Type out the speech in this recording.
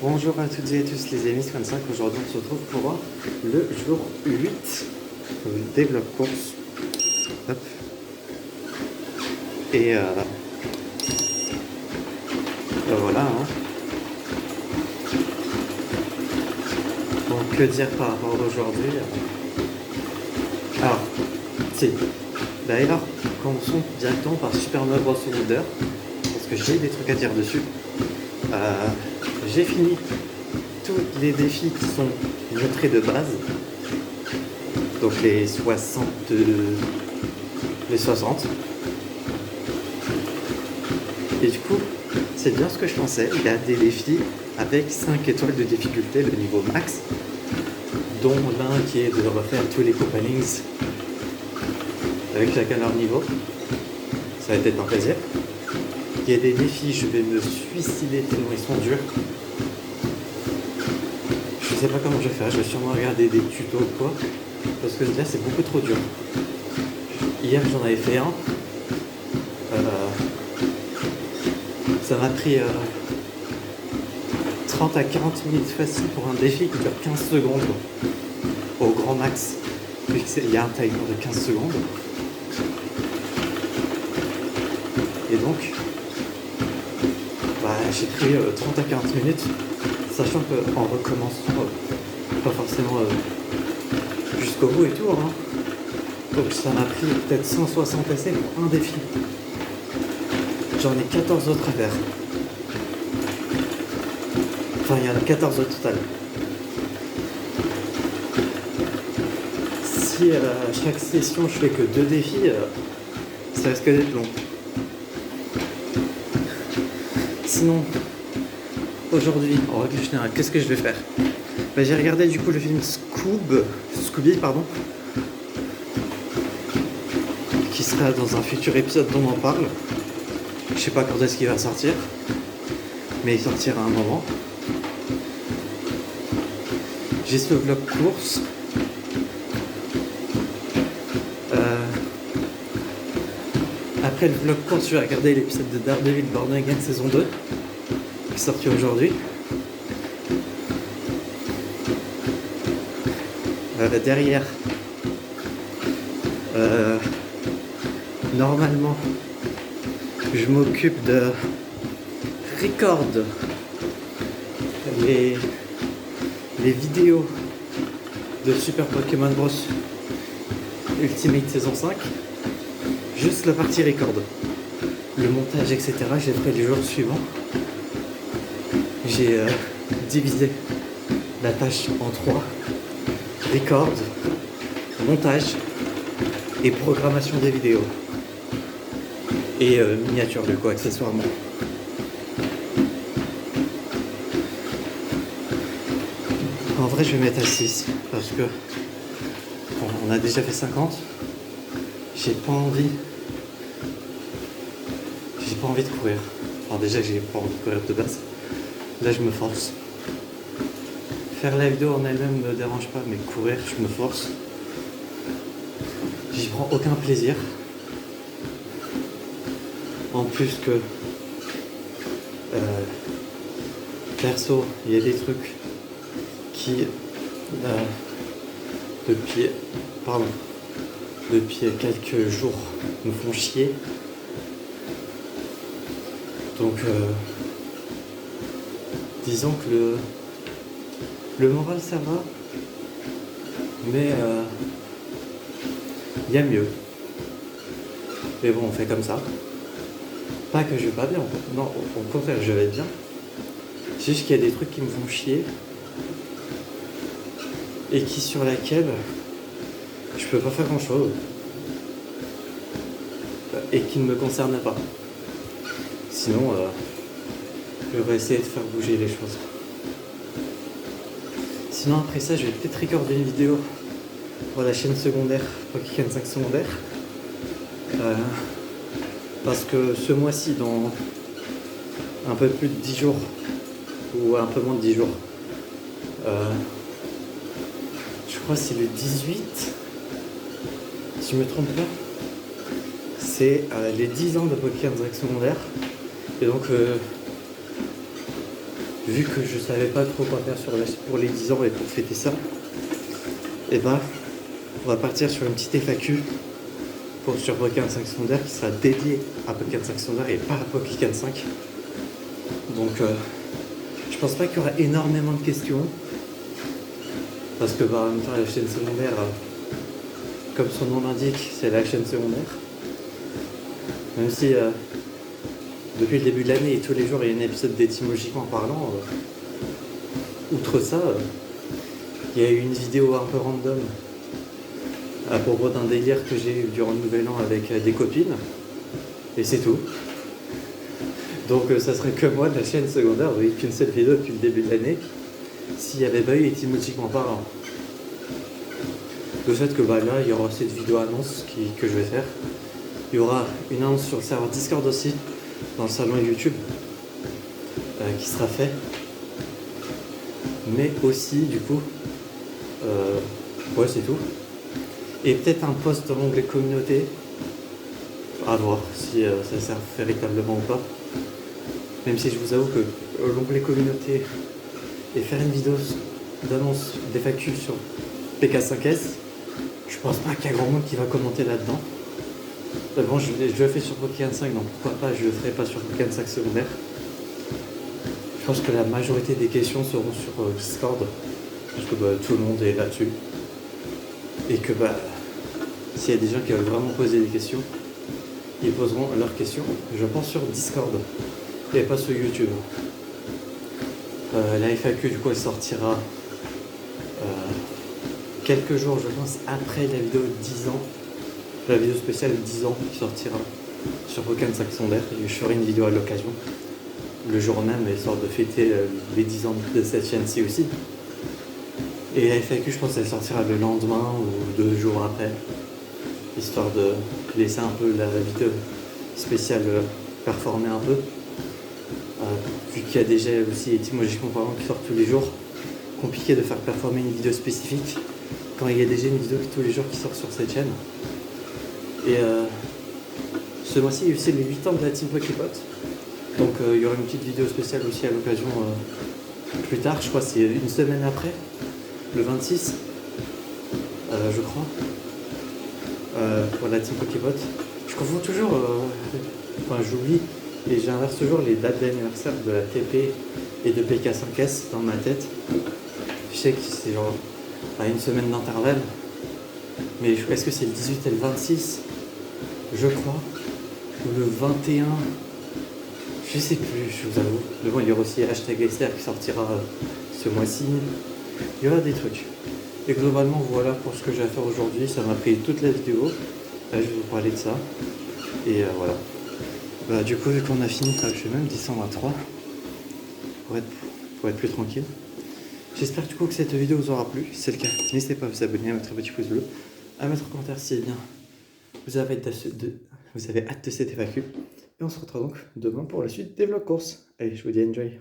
Bonjour à toutes et à tous les amis, 25. Aujourd'hui on se retrouve pour le jour 8 des vlogs courses. Hop. Et voilà. Hein. Donc que dire par rapport à aujourd'hui Alors, si. D'ailleurs, commençons directement par Super Mario Bros. Wonder, parce que j'ai des trucs à dire dessus. J'ai fini tous les défis qui sont montrés de base. Donc les 60. Et du coup, c'est bien ce que je pensais. Il y a des défis avec 5 étoiles de difficulté, le niveau max, dont l'un qui est de refaire tous les Koopalings avec chacun leur niveau. Ça va être un plaisir. Il y a des défis, je vais me suicider tellement ils sont durs. Je sais pas comment je vais faire, je vais sûrement regarder des tutos ou quoi, parce que là c'est beaucoup trop dur. Hier j'en avais fait un, ça m'a pris 30 à 40 minutes facile pour un défi qui dure 15 secondes au grand max, puisqu'il y a un timer de 15 secondes. Et donc, j'ai pris 30 à 40 minutes, sachant qu'en recommençant, pas forcément jusqu'au bout et tout, hein. Donc ça m'a pris peut-être 160 essais pour un défi. J'en ai 14 autres à faire. Enfin, il y en a 14 au total. Si à chaque session je fais que 2 défis, ça risque d'être long. Sinon, aujourd'hui, en règle générale, qu'est-ce que je vais faire? J'ai regardé du coup le film Scooby, qui sera dans un futur épisode dont on en parle. Je sais pas quand est-ce qu'il va sortir, mais il sortira à un moment. J'ai ce vlog course. Après le vlog course, je vais regarder l'épisode de Daredevil Born Again saison 2, qui est sorti aujourd'hui. Derrière, normalement, je m'occupe de record les vidéos de Super Pokémon Bros Ultimate saison 5. Juste la partie record. Le montage, etc., je l'ai fait les jours suivants. J'ai divisé la tâche en 3. Record, montage et programmation des vidéos. Et miniature de quoi accessoirement. En vrai, je vais mettre à 6 parce que on a déjà fait 50. J'ai pas envie de courir. Alors déjà, j'ai pas envie de courir de base. Là, je me force. Faire la vidéo en elle-même me dérange pas, mais courir, je me force. J'y prends aucun plaisir. En plus que perso, il y a des trucs qui depuis quelques jours me font chier. Donc disons que le moral ça va, mais il y a mieux. Mais bon, on fait comme ça. Pas que je vais pas bien, non, au contraire, je vais bien. C'est juste qu'il y a des trucs qui me font chier et sur laquelle je peux pas faire grand chose et qui ne me concerne pas. Sinon, je vais essayer de faire bouger les choses. Sinon, après ça, je vais peut-être recorder une vidéo pour la chaîne secondaire, Pokémon 5 secondaire. Parce que ce mois-ci, dans un peu plus de 10 jours, ou un peu moins de 10 jours, je crois que c'est le 18, si je me trompe pas, c'est les 10 ans de Pokémon 5 secondaire. Et donc vu que je savais pas trop quoi faire pour les 10 ans et pour fêter ça, et bah on va partir sur une petite FAQ sur Pokémon 5 secondaire qui sera dédiée à Pokémon 5 secondaire et pas à Pokémon 5. Donc je pense pas qu'il y aura énormément de questions. Parce que en même temps la chaîne secondaire, comme son nom l'indique, c'est la chaîne secondaire. Même si depuis le début de l'année et tous les jours il y a un épisode d'étymologiquement parlant, outre ça, il y a eu une vidéo un peu random à propos d'un délire que j'ai eu durant le nouvel an avec des copines. Et c'est tout. Donc ça serait que moi de la chaîne secondaire, vous voyez qu'une seule vidéo depuis le début de l'année, s'il n'y avait pas eu étymologiquement parlant. Le fait que là, il y aura cette vidéo annonce que je vais faire. Il y aura une annonce sur le serveur Discord aussi, dans le salon YouTube, qui sera fait. Mais aussi, du coup, ouais, c'est tout. Et peut-être un post dans l'onglet communauté, à voir si ça sert véritablement ou pas. Même si je vous avoue que l'onglet communauté et faire une vidéo d'annonce d'FAQ sur PK5S, je pense pas qu'il y a grand monde qui va commenter là-dedans. Bon, je le fais sur Pokémon 5, donc pourquoi pas, je le ferai pas sur Pokémon 5 secondaire. Je pense que la majorité des questions seront sur Discord, parce que tout le monde est là-dessus. Et que s'il y a des gens qui veulent vraiment poser des questions, ils poseront leurs questions, je pense, sur Discord, et pas sur YouTube. La FAQ, du coup, elle sortira quelques jours, je pense, après la vidéo 10 ans. La vidéo spéciale 10 ans qui sortira sur Pokémon 5 secondaire. Et je ferai une vidéo à l'occasion, le jour même, histoire de fêter les 10 ans de cette chaîne-ci aussi. Et la FAQ, je pense qu'elle sortira le lendemain ou 2 jours après, histoire de laisser un peu la vidéo spéciale performer un peu. Vu qu'il y a déjà aussi étymologiquement parlant qui sort tous les jours, compliqué de faire performer une vidéo spécifique quand il y a déjà une vidéo tous les jours qui sort sur cette chaîne. Et ce mois-ci, il y a aussi les 8 ans de la Team Poképot. Donc il y aura une petite vidéo spéciale aussi à l'occasion plus tard, je crois que c'est une semaine après, le 26, je crois, pour la Team Poképot. Je confonds toujours, j'oublie et j'inverse toujours les dates d'anniversaire de la TP et de PK5S dans ma tête. Je sais que c'est genre à une semaine d'intervalle, mais est-ce que c'est le 18 et le 26, je crois, ou le 21, je sais plus, je vous avoue. Mais bon, il y aura aussi #SR qui sortira ce mois-ci. Il y aura des trucs. Et globalement, voilà pour ce que j'ai à faire aujourd'hui. Ça m'a pris toute la vidéo. Là, je vais vous parler de ça. Et voilà. Du coup, vu qu'on a fini, je vais même descendre à 3 pour être plus tranquille. J'espère du coup que cette vidéo vous aura plu. Si c'est le cas, n'hésitez pas à vous abonner, à mettre un petit pouce bleu, à mettre un commentaire si bien vous avez hâte de cette FAQ. Et on se retrouve donc demain pour la suite des vlogs courses. Allez, je vous dis enjoy.